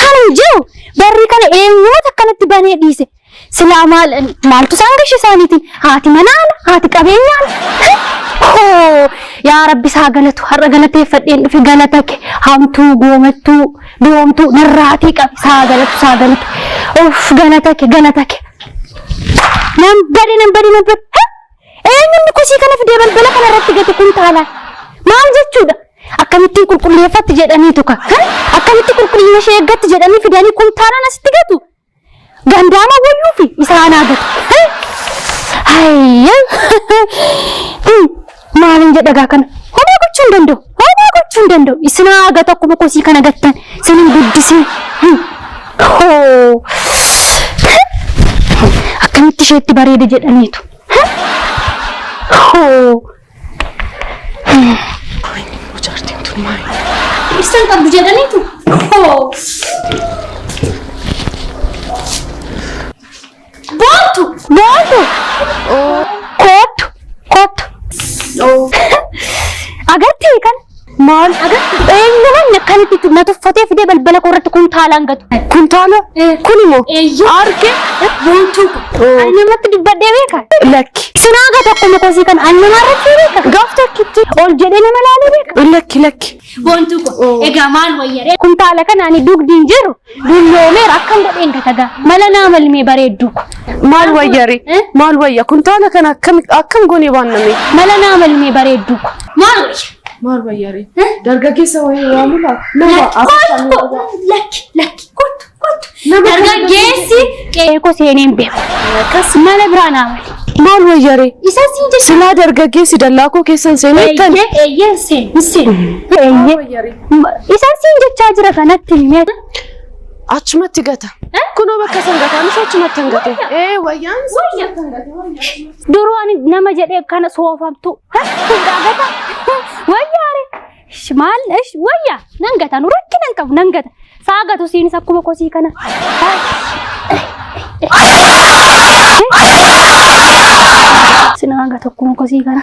Kan jiru barri kana eenyuutu akkanatti banee dhiise. Silaa maaltu isaan gashi isaaniitiin haati manaan haati qabeenyaan. Yaa Rabbi isaa galatu har'a galateeffadheen dhufe galata kee hamtuu goomattuu doomtuu narraatii qabi isaa galatu. Galata kee. Nambari. Eenyuun kosii kana fidee balbala kana irratti gate kun taalaan. Maal jechuudha? Akkamittiin qulqulleeffatti jedhaniitu ka. Akkamitti qulqullina ishee eeggatti jedhanii fidanii kun taalaan asitti gatu. Gandaama wayyuu fi isaan agatu. Maalin jedhagaa kana? Homaa gochuu hin danda'u. Isin agata akkuma kosii kana gattan. Isin guddisin. Akkamitti isheetti bareeda jedhaniitu. Jaartiin tun maali? Isaan qabdu jedhaniitu. Boontu. Kootu. Agartii kan? Maal? Agartii. Eenyumaan akkanitti na tuffatee fidee balbala koorratti kuntaalaan gatu. Kuntaala? Kunimoo? Arge? Boontu. Ani namatti dubbadhee beeka? Lakki. Sinaa gata akkuma kosii kan ani namarratti beeka? Gaaf tokkitti. Ol jedhee nama laalee beeka? Lakki. Boontu ko. Egaa maal wayyaree? Kuntaala kana ani dugdiin jiru. Dulloomeera akkam godheen gatagaa. Mala naa malmee bareedduu ko. Maal wayyaree? Maal wayya? Kuntaala kana akkam goonee baanname? Mala naa malmee bareedduu ko. Maal wayya? Maal wayyaree? Dargaggeessa wayii waa mula? Lakki. Kottu. Dargaggeessi qeeqoo seeneen beeku. Mala biraa naa mali. Maal wayyaree? Isa siin jecha. Silaa dargaggeessi dallaakoo keessan seenettan. Eeyyee seen. Isa siin jechaa jira kanatti himee. Achumatti gata. Kunoo bakka san gataanis achumatti hin gate. Wayyaan. Duruu ani nama jedhee kana soofamtu. Gata. Wayyaare. Maal wayyaa nan gata nu rakkina hin qabu nan gata. Saagatu siinis akkuma kosii kana. Sinaa gata akkuma kosii kana.